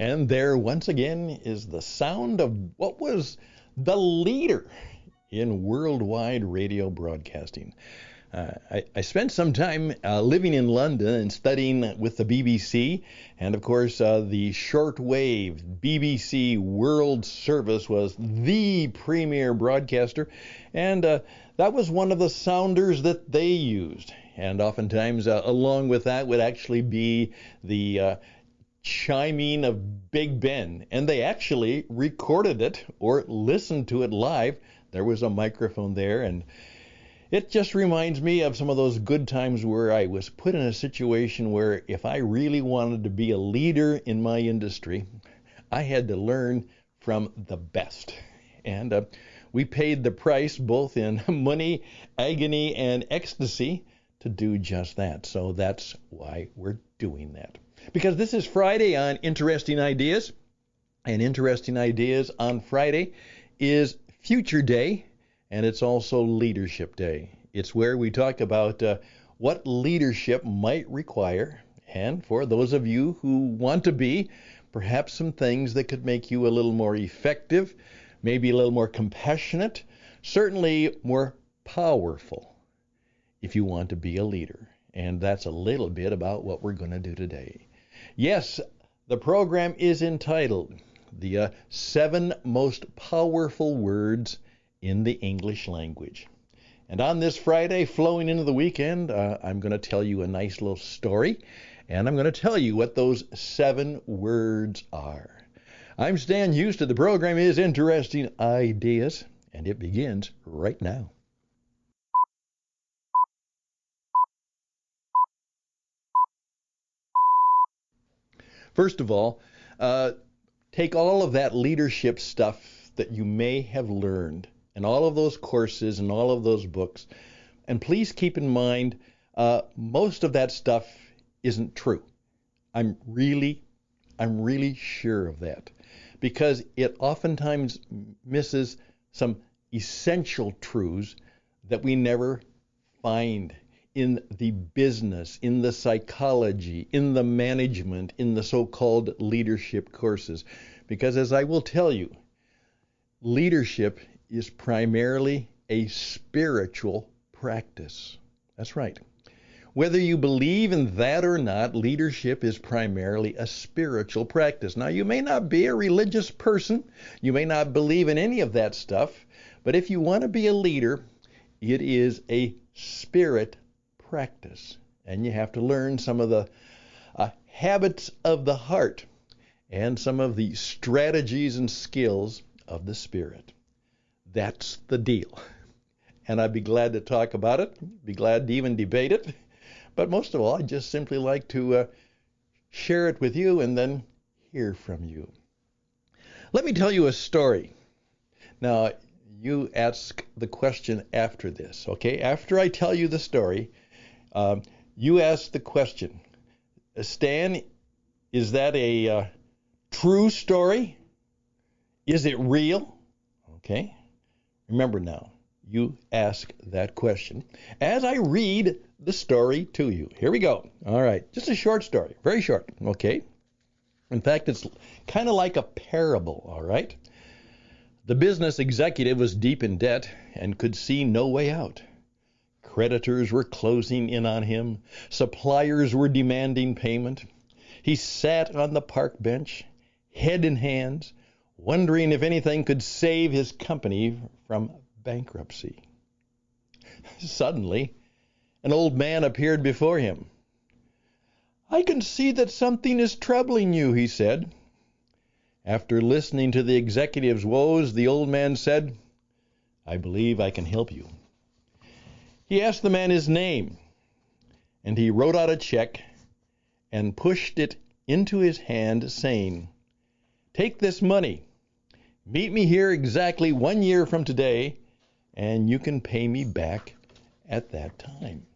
And there once again is the sound of what was the leader in worldwide radio broadcasting. I spent some time living in London and studying with the BBC, and of course the shortwave BBC World Service was the premier broadcaster, and that was one of the sounders that they used. And oftentimes along with that would actually be the chiming of Big Ben, and they actually recorded it or listened to it live. There was a microphone there, and it just reminds me of some of those good times where I was put in a situation where if I really wanted to be a leader in my industry, I had to learn from the best. And we paid the price both in money, agony, and ecstasy to do just that. So that's why we're doing that. Because this is Friday on Interesting Ideas, and Interesting Ideas on Friday is Future Day, and it's also Leadership Day. It's where we talk about what leadership might require, and for those of you who want to be, perhaps some things that could make you a little more effective, maybe a little more compassionate, certainly more powerful if you want to be a leader. And that's a little bit about what we're going to do today. Yes, the program is entitled The 7 Most Powerful Words in the English Language. And on this Friday, flowing into the weekend, I'm going to tell you a nice little story, and I'm going to tell you what those 7 words are. I'm Stan Houston. The program is Interesting Ideas, and it begins right now. First of all, take all of that leadership stuff that you may have learned and all of those courses and all of those books, and please keep in mind most of that stuff isn't true. I'm really sure of that, because it oftentimes misses some essential truths that we never find in the business, in the psychology, in the management, in the so-called leadership courses. Because as I will tell you, leadership is primarily a spiritual practice. That's right. Whether you believe in that or not, leadership is primarily a spiritual practice. Now, you may not be a religious person, you may not believe in any of that stuff, but if you want to be a leader, it is a spirit practice, and you have to learn some of the habits of the heart and some of the strategies and skills of the spirit. That's the deal, and I'd be glad to talk about it, be glad to even debate it, but most of all, I'd just simply like to share it with you and then hear from you. Let me tell you a story. Now, you ask the question after this, okay? After I tell you the story, you ask the question, Stan, is that a true story? Is it real? Okay. Remember now, you ask that question as I read the story to you. Here we go. All right. Just a short story. Very short. Okay. In fact, it's kind of like a parable. All right. The business executive was deep in debt and could see no way out. Creditors were closing in on him. Suppliers were demanding payment. He sat on the park bench, head in hands, wondering if anything could save his company from bankruptcy. Suddenly, an old man appeared before him. "I can see that something is troubling you," he said. After listening to the executive's woes, the old man said, "I believe I can help you." He asked the man his name, and he wrote out a check and pushed it into his hand, saying, "Take this money. Meet me here exactly 1 year from today, and you can pay me back at that time."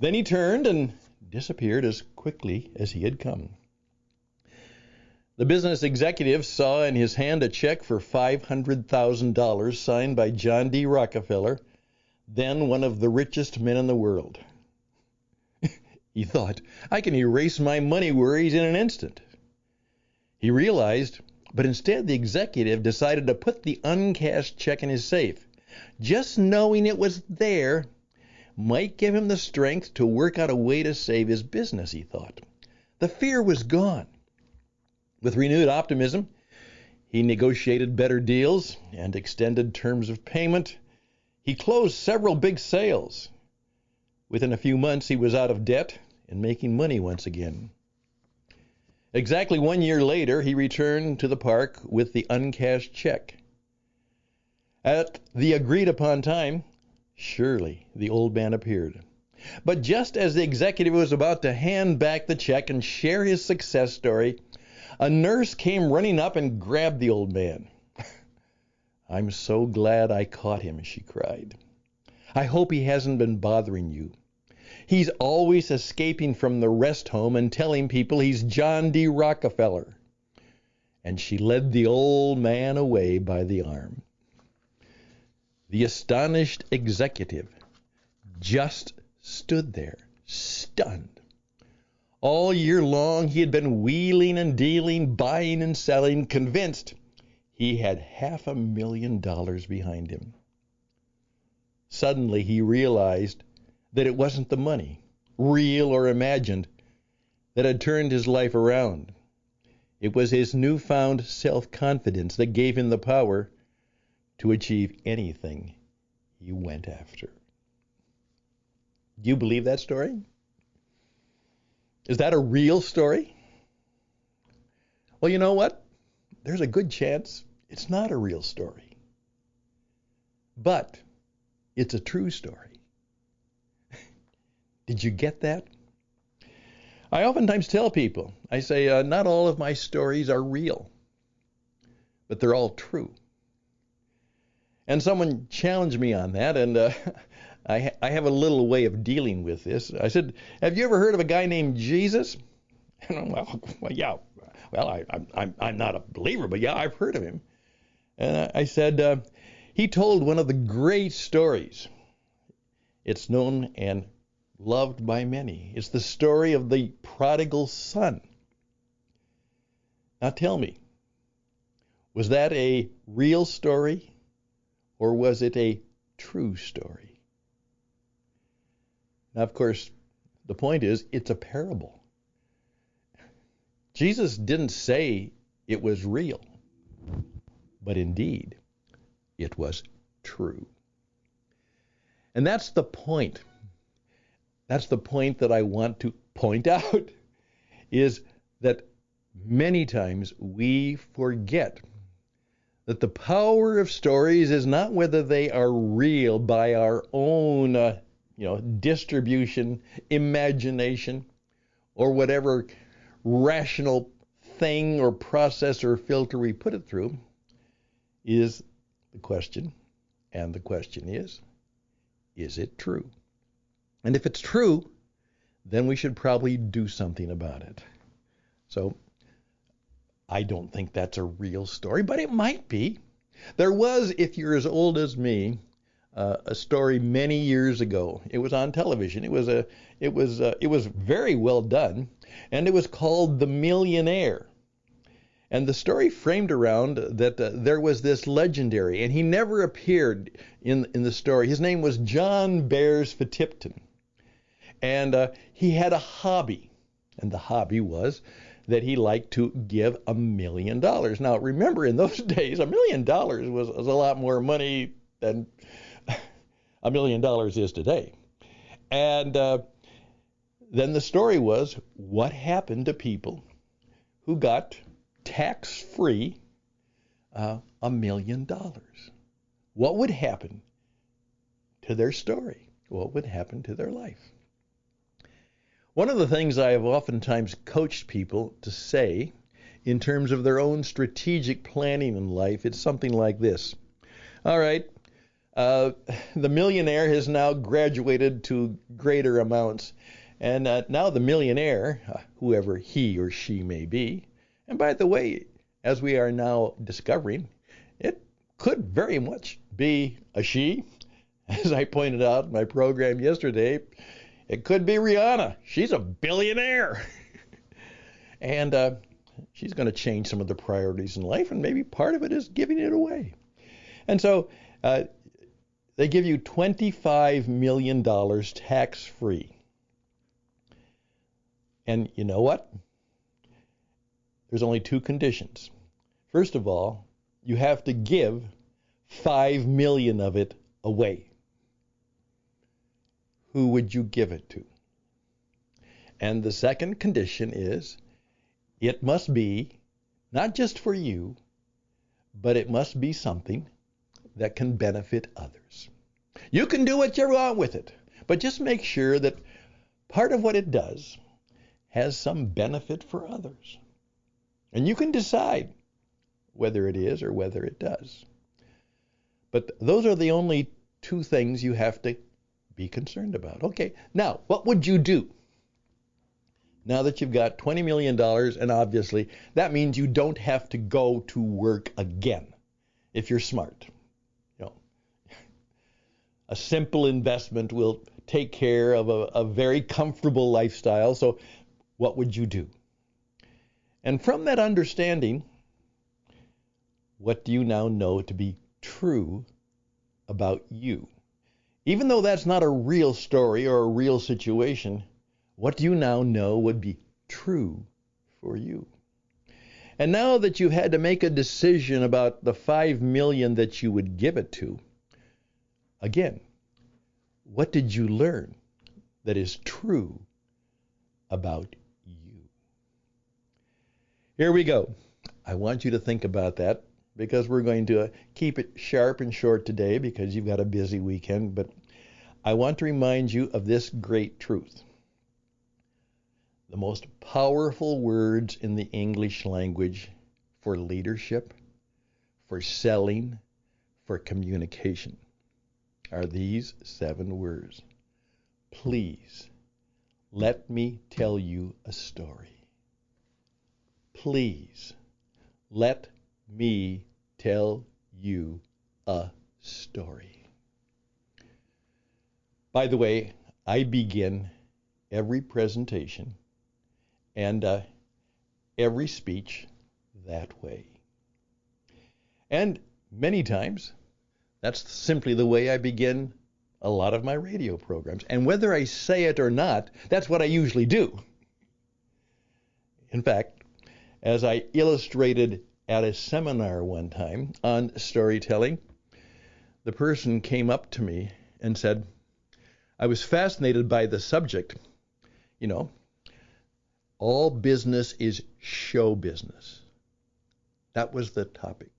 Then he turned and disappeared as quickly as he had come. The business executive saw in his hand a check for $500,000 signed by John D. Rockefeller, then one of the richest men in the world. He thought, "I can erase my money worries in an instant." He realized, but instead the executive decided to put the uncashed check in his safe. Just knowing it was there might give him the strength to work out a way to save his business, he thought. The fear was gone. With renewed optimism, he negotiated better deals and extended terms of payment. He closed several big sales. Within a few months, he was out of debt and making money once again. Exactly 1 year later, he returned to the park with the uncashed check. At the agreed-upon time, surely the old man appeared. But just as the executive was about to hand back the check and share his success story, a nurse came running up and grabbed the old man. "I'm so glad I caught him," she cried. "I hope he hasn't been bothering you. He's always escaping from the rest home and telling people he's John D. Rockefeller." And she led the old man away by the arm. The astonished executive just stood there, stunned. All year long he had been wheeling and dealing, buying and selling, convinced he had $500,000 behind him. Suddenly he realized that it wasn't the money, real or imagined, that had turned his life around. It was his newfound self-confidence that gave him the power to achieve anything he went after. Do you believe that story? Is that a real story? Well, you know what? There's a good chance it's not a real story. But it's a true story. Did you get that? I oftentimes tell people, I say, not all of my stories are real, but they're all true. And someone challenged me on that, and I have a little way of dealing with this. I said, "Have you ever heard of a guy named Jesus?" And well, yeah. Well, I'm not a believer, but yeah, I've heard of him. And I said, he told one of the great stories. It's known and loved by many. It's the story of the prodigal son. Now tell me, was that a real story or was it a true story? Now, of course, the point is, it's a parable. Jesus didn't say it was real, but indeed, it was true. And that's the point. That's the point that I want to point out, is that many times we forget that the power of stories is not whether they are real by our own distribution, imagination, or whatever rational thing or process or filter we put it through, is the question. And the question is it true? And if it's true, then we should probably do something about it. So I don't think that's a real story, but it might be. There was, if you're as old as me, a story many years ago. It was on television. It was very well done, and it was called The Millionaire. And the story framed around that there was this legendary, and he never appeared in the story. His name was John Bears-Fatipton. And he had a hobby, and the hobby was that he liked to give $1 million. Now, remember, in those days, $1 million was a lot more money than $1 million is today. And then the story was, what happened to people who got tax-free $1 million? What would happen to their story? What would happen to their life? One of the things I have oftentimes coached people to say in terms of their own strategic planning in life, it's something like this. All right, the millionaire has now graduated to greater amounts, and now the millionaire, whoever he or she may be, and by the way, as we are now discovering, it could very much be a she. As I pointed out in my program yesterday, it could be Rihanna. She's a billionaire. And she's going to change some of the priorities in life, and maybe part of it is giving it away. And so they give you $25 million tax-free. And you know what? There's only two conditions. First of all, you have to give 5 million of it away. Who would you give it to? And the second condition is it must be not just for you, but it must be something that can benefit others. You can do what you want with it, but just make sure that part of what it does has some benefit for others. And you can decide whether it is or whether it does. But those are the only two things you have to be concerned about. Okay, now, what would you do? Now that you've got $20 million, and obviously that means you don't have to go to work again if you're smart. You know, a simple investment will take care of a very comfortable lifestyle. So what would you do? And from that understanding, what do you now know to be true about you? Even though that's not a real story or a real situation, what do you now know would be true for you? And now that you've had to make a decision about the 5 million that you would give it to, again, what did you learn that is true about you? Here we go. I want you to think about that because we're going to keep it sharp and short today because you've got a busy weekend, but I want to remind you of this great truth. The most powerful words in the English language for leadership, for selling, for communication are these 7 words. Please, let me tell you a story. Please, let me tell you a story. By the way, I begin every presentation and every speech that way. And many times, that's simply the way I begin a lot of my radio programs. And whether I say it or not, that's what I usually do. In fact, as I illustrated at a seminar one time on storytelling, the person came up to me and said, I was fascinated by the subject. You know, all business is show business. That was the topic.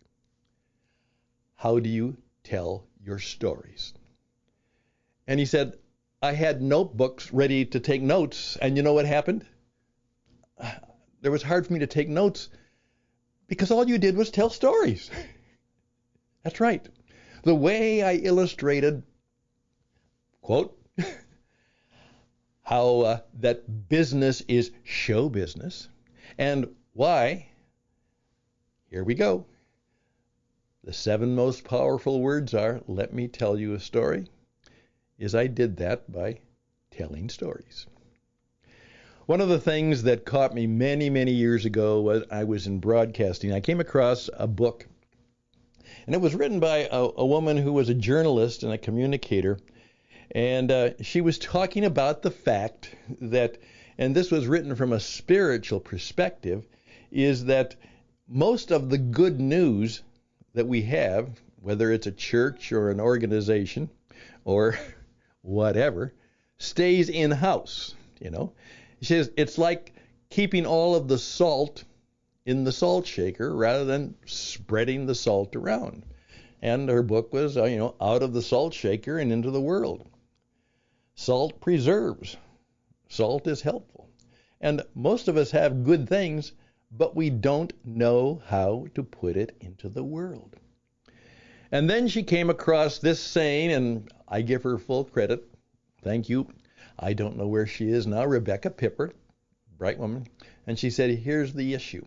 How do you tell your stories? And he said, I had notebooks ready to take notes, and you know what happened? It was hard for me to take notes because all you did was tell stories. That's right. The way I illustrated, quote, how that business is show business, and why, here we go. The 7 most powerful words are, let me tell you a story, is I did that by telling stories. One of the things that caught me many, many years ago was I was in broadcasting. I came across a book, and it was written by a woman who was a journalist and a communicator. And she was talking about the fact that, and this was written from a spiritual perspective, is that most of the good news that we have, whether it's a church or an organization or whatever, stays in-house, you know. She says it's like keeping all of the salt in the salt shaker rather than spreading the salt around. And her book was, out of the salt shaker and into the world. Salt preserves. Salt is helpful. And most of us have good things, but we don't know how to put it into the world. And then she came across this saying, and I give her full credit. Thank you. I don't know where she is now, Rebecca Pippert, bright woman. And she said, here's the issue.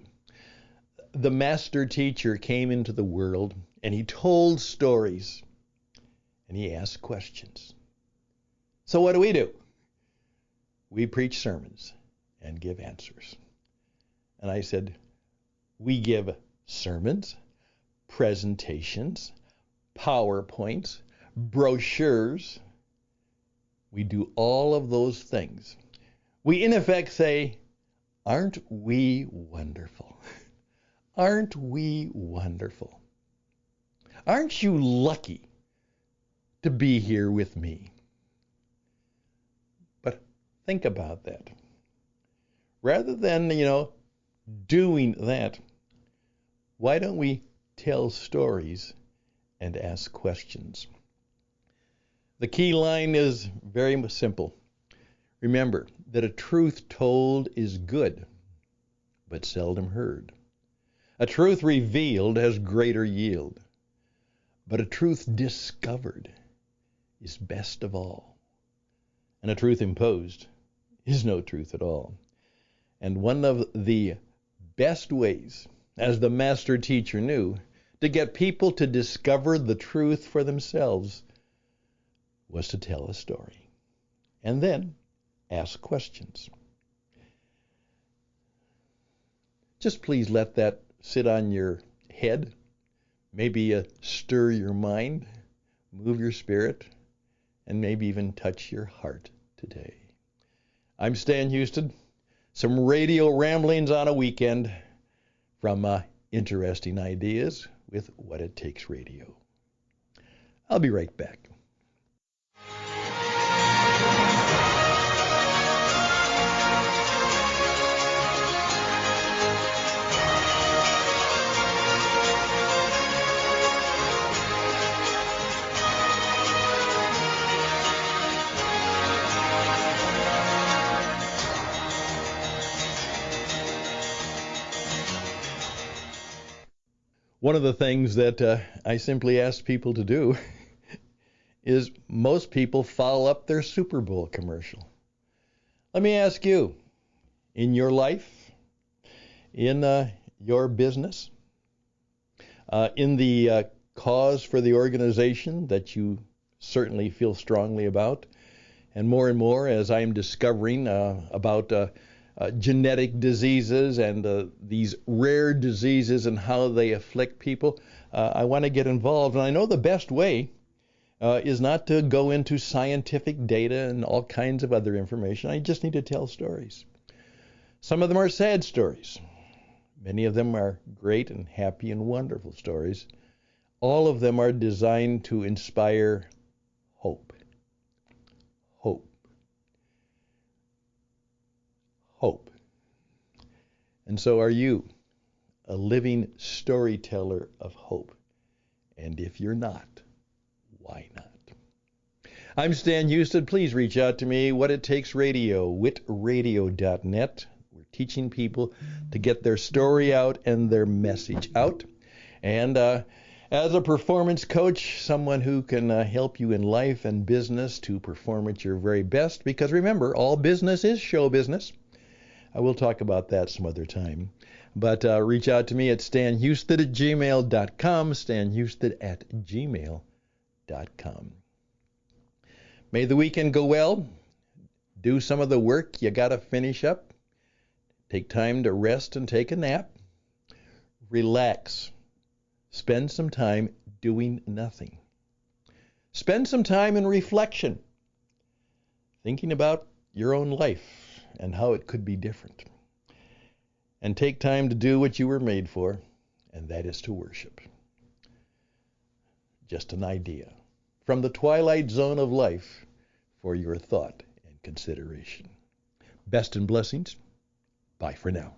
The master teacher came into the world, and he told stories, and he asked questions. So what do? We preach sermons and give answers. And I said, We give sermons, presentations, PowerPoints, brochures. We do all of those things. We in effect say, aren't we wonderful? Aren't we wonderful? Aren't you lucky to be here with me? But think about that. Rather than, doing that, why don't we tell stories and ask questions? The key line is very simple. Remember that a truth told is good, but seldom heard. A truth revealed has greater yield, but a truth discovered is best of all. And a truth imposed is no truth at all. And one of the best ways, as the master teacher knew, to get people to discover the truth for themselves was to tell a story and then ask questions. Just please let that sit on your head, maybe stir your mind, move your spirit, and maybe even touch your heart today. I'm Stan Houston. Some radio ramblings on a weekend from interesting ideas with What It Takes Radio. I'll be right back. One of the things that I simply ask people to do is most people follow up their Super Bowl commercial. Let me ask you, in your life, in your business, in the cause for the organization that you certainly feel strongly about, and more as I'm discovering about genetic diseases and these rare diseases and how they afflict people, I want to get involved. And I know the best way is not to go into scientific data and all kinds of other information. I just need to tell stories. Some of them are sad stories. Many of them are great and happy and wonderful stories. All of them are designed to inspire hope. Hope. Hope. And so are you, a living storyteller of hope? And if you're not, why not? I'm Stan Houston. Please reach out to me. What It Takes Radio, witradio.net. We're teaching people to get their story out and their message out. And as a performance coach, someone who can help you in life and business to perform at your very best. Because remember, all business is show business. I will talk about that some other time. But reach out to me at stanhouston@gmail.com, stanhouston@gmail.com. May the weekend go well. Do some of the work you got to finish up. Take time to rest and take a nap. Relax. Spend some time doing nothing. Spend some time in reflection, thinking about your own life and how it could be different. And take time to do what you were made for, and that is to worship. Just an idea from the twilight zone of life for your thought and consideration. Best and blessings. Bye for now.